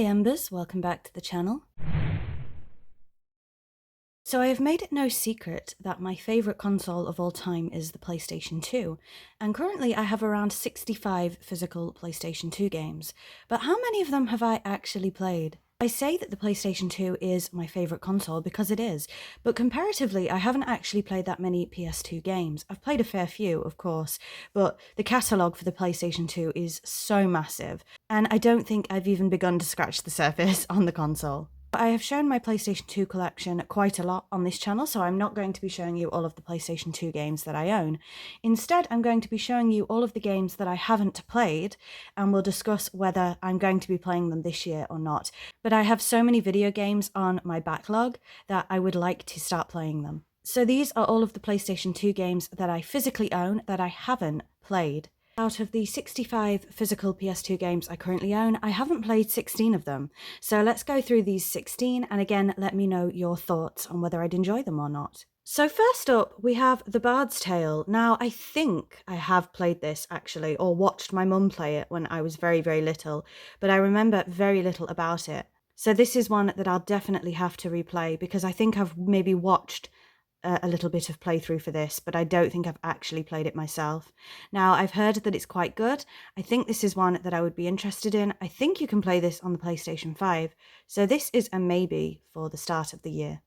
Hey Embers, welcome back to the channel. So I have made it no secret that my favourite console of all time is the PlayStation 2, and currently I have around 65 physical PlayStation 2 games, but how many of them have I actually played? I say that the PlayStation 2 is my favourite console because it is, but comparatively I haven't actually played that many PS2 games. I've played a fair few, of course, but the catalogue for the PlayStation 2 is so massive, and I don't think I've even begun to scratch the surface on the console. I have shown my PlayStation 2 collection quite a lot on this channel, so I'm not going to be showing you all of the PlayStation 2 games that I own. Instead, I'm going to be showing you all of the games that I haven't played, and we'll discuss whether I'm going to be playing them this year or not. But I have so many video games on my backlog that I would like to start playing them. So these are all of the PlayStation 2 games that I physically own that I haven't played. Out of the 65 physical PS2 games I currently own, I haven't played 16 of them. So let's go through these 16 and again let me know your thoughts on whether I'd enjoy them or not. So first up, we have The Bard's Tale. Now, I think I have played this actually, or watched my mum play it when I was very, very little, but I remember very little about it. So this is one that I'll definitely have to replay because I think I've maybe watched a little bit of playthrough for this, but I don't think I've actually played it myself. Now, I've heard that it's quite good. I think this is one that I would be interested in. I think you can play this on the PlayStation 5, so this is a maybe for the start of the year.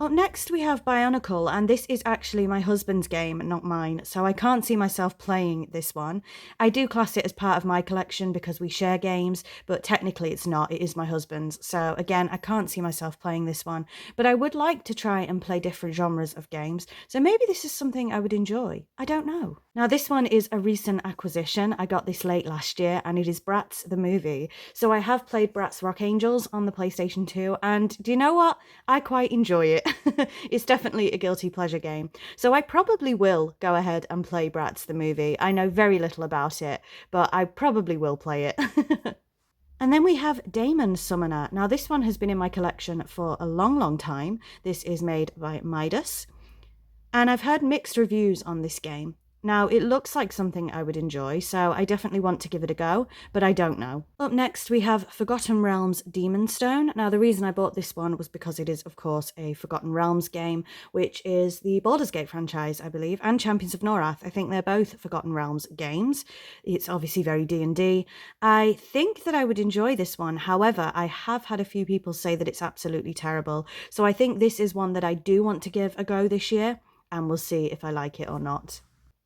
Up next we have Bionicle, and this is actually my husband's game, not mine, so I can't see myself playing this one. I do class it as part of my collection because we share games, but technically it's not, it is my husband's. So again, I can't see myself playing this one, but I would like to try and play different genres of games, so maybe this is something I would enjoy. I don't know. Now this one is a recent acquisition. I got this late last year, and it is Bratz the movie. So I have played Bratz Rock Angels on the PlayStation 2, and do you know what? I quite enjoy it. It's definitely a guilty pleasure game. So I probably will go ahead and play Bratz the movie. I know very little about it, but I probably will play it. And then we have Daemon Summoner. Now this one has been in my collection for a long, long time. This is made by Midas. And I've heard mixed reviews on this game. Now, it looks like something I would enjoy, so I definitely want to give it a go, but I don't know. Up next, we have Forgotten Realms Demon Stone. Now, the reason I bought this one was because it is, of course, a Forgotten Realms game, which is the Baldur's Gate franchise, I believe, and Champions of Norath. I think they're both Forgotten Realms games. It's obviously very D&D. I think that I would enjoy this one. However, I have had a few people say that it's absolutely terrible, so I think this is one that I do want to give a go this year, and we'll see if I like it or not.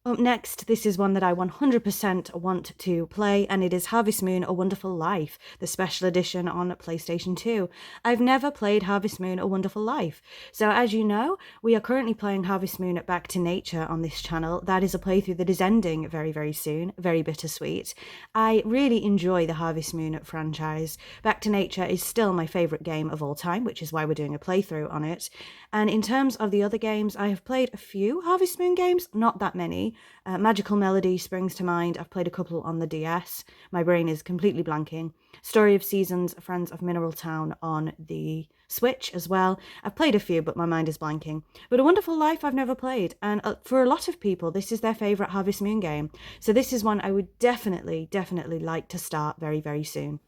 Up next, this is one that I 100% want to play, and it is Harvest Moon: A Wonderful Life, the special edition on PlayStation 2. I've never played Harvest Moon: A Wonderful Life. So as you know, we are currently playing Harvest Moon Back to Nature on this channel. That is a playthrough that is ending very, very soon. Very bittersweet. I really enjoy the Harvest Moon franchise. Back to Nature is still my favourite game of all time, which is why we're doing a playthrough on it. And in terms of the other games, I have played a few Harvest Moon games, not that many. Magical Melody springs to mind. I've played a couple on the DS. My brain is completely blanking. Story of Seasons, Friends of Mineral Town on the Switch as well. I've played a few, but my mind is blanking. But A Wonderful Life I've never played, and for a lot of people, this is their favourite Harvest Moon game. So this is one I would definitely like to start very, very soon.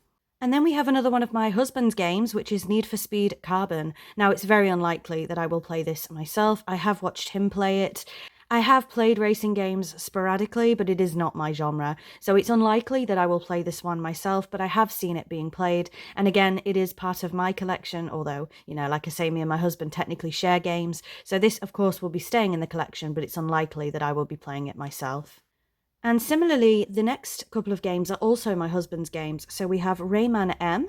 And then we have another one of my husband's games, which is Need for Speed Carbon. Now, it's very unlikely that I will play this myself. I have watched him play it. I have played racing games sporadically, but it is not my genre. So it's unlikely that I will play this one myself, but I have seen it being played. And again, it is part of my collection, although, you know, like I say, me and my husband technically share games. So this, of course, will be staying in the collection, but it's unlikely that I will be playing it myself. And similarly, the next couple of games are also my husband's games. So we have Rayman M.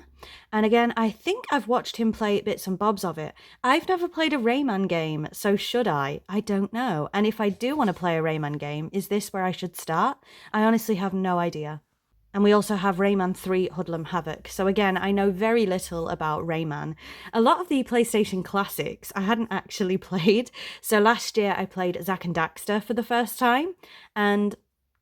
And again, I think I've watched him play bits and bobs of it. I've never played a Rayman game, so should I? I don't know. And if I do want to play a Rayman game, is this where I should start? I honestly have no idea. And we also have Rayman 3 Hoodlum Havoc. So again, I know very little about Rayman. A lot of the PlayStation classics I hadn't actually played. So last year I played Zack and Daxter for the first time, and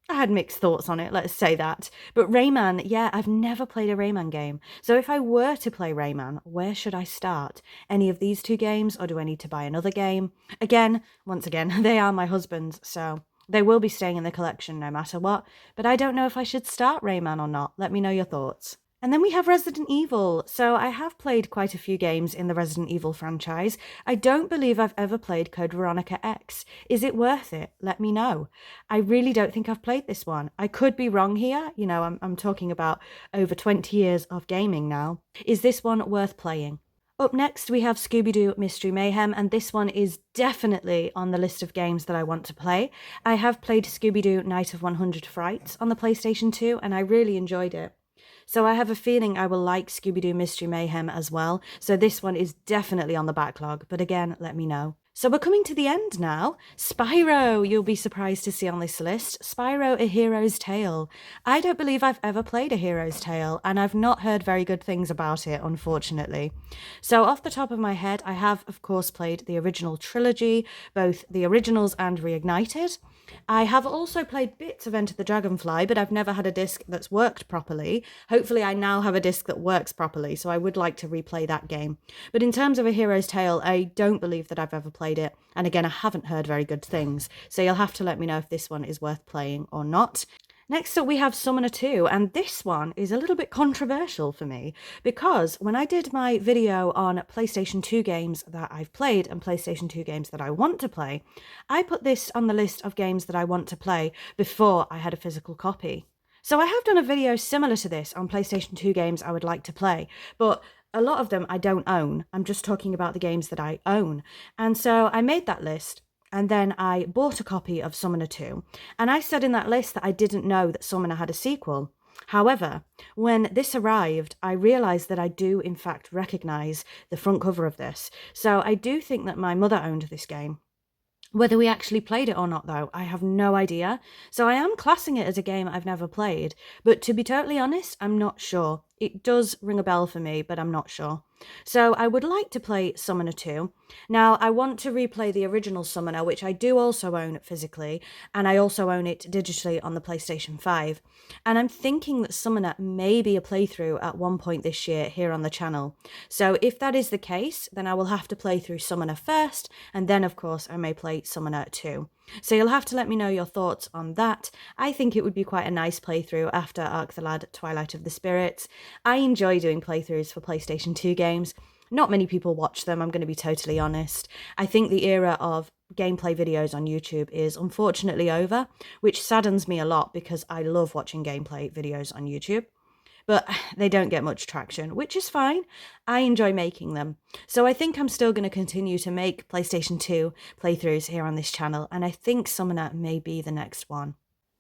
I had mixed thoughts on it, let's say that. But Rayman, yeah, I've never played a Rayman game. So if I were to play Rayman, where should I start? Any of these two games, or do I need to buy another game? Again, once again, they are my husband's, so they will be staying in the collection no matter what. But I don't know if I should start Rayman or not. Let me know your thoughts. And then we have Resident Evil. So I have played quite a few games in the Resident Evil franchise. I don't believe I've ever played Code Veronica X. Is it worth it? Let me know. I really don't think I've played this one. I could be wrong here. You know, I'm talking about over 20 years of gaming now. Is this one worth playing? Up next, we have Scooby-Doo Mystery Mayhem, and this one is definitely on the list of games that I want to play. I have played Scooby-Doo Night of 100 Frights on the PlayStation 2, and I really enjoyed it. So I have a feeling I will like Scooby-Doo Mystery Mayhem as well, so this one is definitely on the backlog, but again, let me know. So we're coming to the end now. Spyro, you'll be surprised to see on this list. Spyro, A Hero's Tale. I don't believe I've ever played A Hero's Tale, and I've not heard very good things about it, unfortunately. So off the top of my head, I have, of course, played the original trilogy, both the originals and Reignited. I have also played bits of Enter the Dragonfly, but I've never had a disc that's worked properly. Hopefully I now have a disc that works properly, so I would like to replay that game. But in terms of A Hero's Tale, I don't believe that I've ever played it. And again, I haven't heard very good things. So you'll have to let me know if this one is worth playing or not. Next up, we have Summoner 2, and this one is a little bit controversial for me because when I did my video on PlayStation 2 games that I've played and PlayStation 2 games that I want to play, I put this on the list of games that I want to play before I had a physical copy. So I have done a video similar to this on PlayStation 2 games I would like to play, but a lot of them I don't own. I'm just talking about the games that I own. And so I made that list. And then I bought a copy of Summoner 2. And I said in that list that I didn't know that Summoner had a sequel. However, when this arrived, I realised that I do in fact recognise the front cover of this. So I do think that my mother owned this game. Whether we actually played it or not, though, I have no idea. So I am classing it as a game I've never played. But to be totally honest, I'm not sure. It does ring a bell for me, but I'm not sure. So I would like to play Summoner 2. Now, I want to replay the original Summoner, which I do also own physically, and I also own it digitally on the PlayStation 5. And I'm thinking that Summoner may be a playthrough at one point this year here on the channel. So if that is the case, then I will have to play through Summoner first, and then of course I may play Summoner 2. So you'll have to let me know your thoughts on that. I think it would be quite a nice playthrough after Ark the Lad Twilight of the Spirits. I enjoy doing playthroughs for PlayStation 2 games. Not many people watch them, I'm going to be totally honest. I think the era of gameplay videos on YouTube is unfortunately over, which saddens me a lot because I love watching gameplay videos on YouTube. But they don't get much traction, which is fine. I enjoy making them. So I think I'm still going to continue to make PlayStation 2 playthroughs here on this channel, and I think Summoner may be the next one.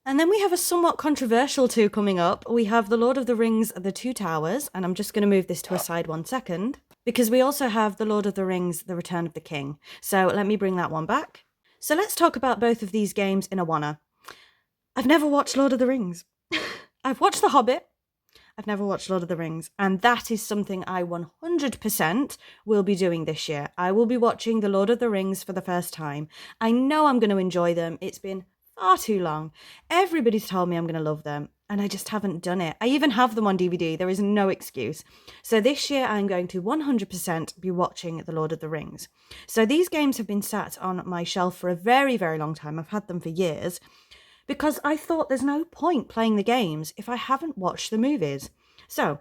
And then we have a somewhat controversial 2 coming up. We have The Lord of the Rings, The Two Towers, and I'm just going to move this to a side 1 second, because we also have The Lord of the Rings, The Return of the King. So let me bring that one back. So let's talk about both of these games in a wanna. I've never watched Lord of the Rings. I've watched The Hobbit. I've never watched Lord of the Rings, and that is something I 100% will be doing this year. I will be watching The Lord of the Rings for the first time. I know I'm going to enjoy them. It's been far too long. Everybody's told me I'm going to love them, and I just haven't done it. I even have them on DVD. There is no excuse. So this year I'm going to 100% be watching The Lord of the Rings. So these games have been sat on my shelf for a very, very long time. I've had them for years, because I thought there's no point playing the games if I haven't watched the movies. So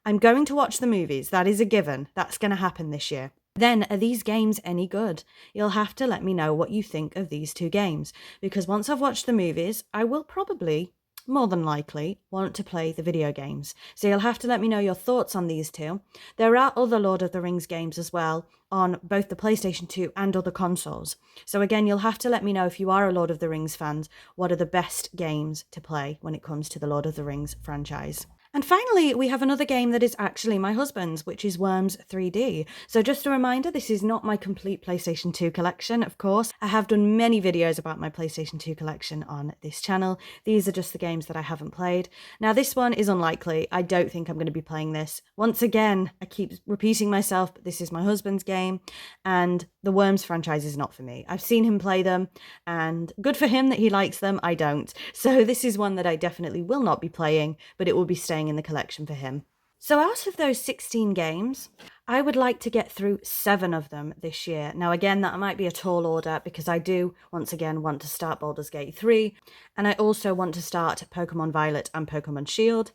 I'm going to watch the movies. That is a given. That's going to happen this year. Then, are these games any good? You'll have to let me know what you think of these 2 games, because once I've watched the movies, I will probably, more than likely, want to play the video games. So you'll have to let me know your thoughts on these 2. There are other Lord of the Rings games as well on both the PlayStation 2 and other consoles. So again, you'll have to let me know if you are a Lord of the Rings fan, what are the best games to play when it comes to the Lord of the Rings franchise. And finally, we have another game that is actually my husband's, which is Worms 3D. So just a reminder, this is not my complete PlayStation 2 collection, of course. I have done many videos about my PlayStation 2 collection on this channel. These are just the games that I haven't played. Now, this one is unlikely. I don't think I'm going to be playing this. Once again, I keep repeating myself, but this is my husband's game, and the Worms franchise is not for me. I've seen him play them, and good for him that he likes them. I don't. So this is one that I definitely will not be playing, but it will be staying in the collection for him. So out of those 16 games, I would like to get through 7 of them this year. Now again, that might be a tall order because I do, once again, want to start Baldur's Gate 3, and I also want to start Pokemon Violet and Pokemon Shield.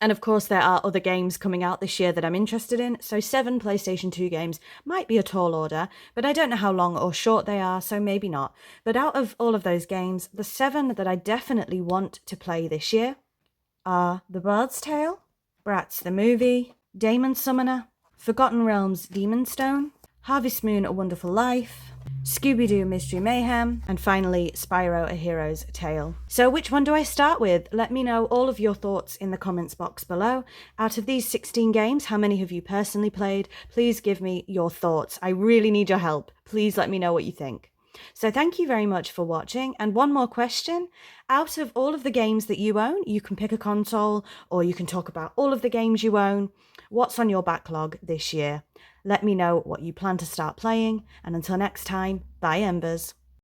And of course, there are other games coming out this year that I'm interested in, so 7 PlayStation 2 games might be a tall order, but I don't know how long or short they are, so maybe not. But out of all of those games, the 7 that I definitely want to play this year are The Bard's Tale, Bratz the Movie, Daemon Summoner, Forgotten Realms Demon Stone, Harvest Moon A Wonderful Life, Scooby-Doo Mystery Mayhem, and finally Spyro A Hero's Tale. So which one do I start with? Let me know all of your thoughts in the comments box below. Out of these 16 games, how many have you personally played? Please give me your thoughts. I really need your help. Please let me know what you think. So thank you very much for watching. And one more question. Out of all of the games that you own, you can pick a console or you can talk about all of the games you own. What's on your backlog this year? Let me know what you plan to start playing. And until next time, bye Embers.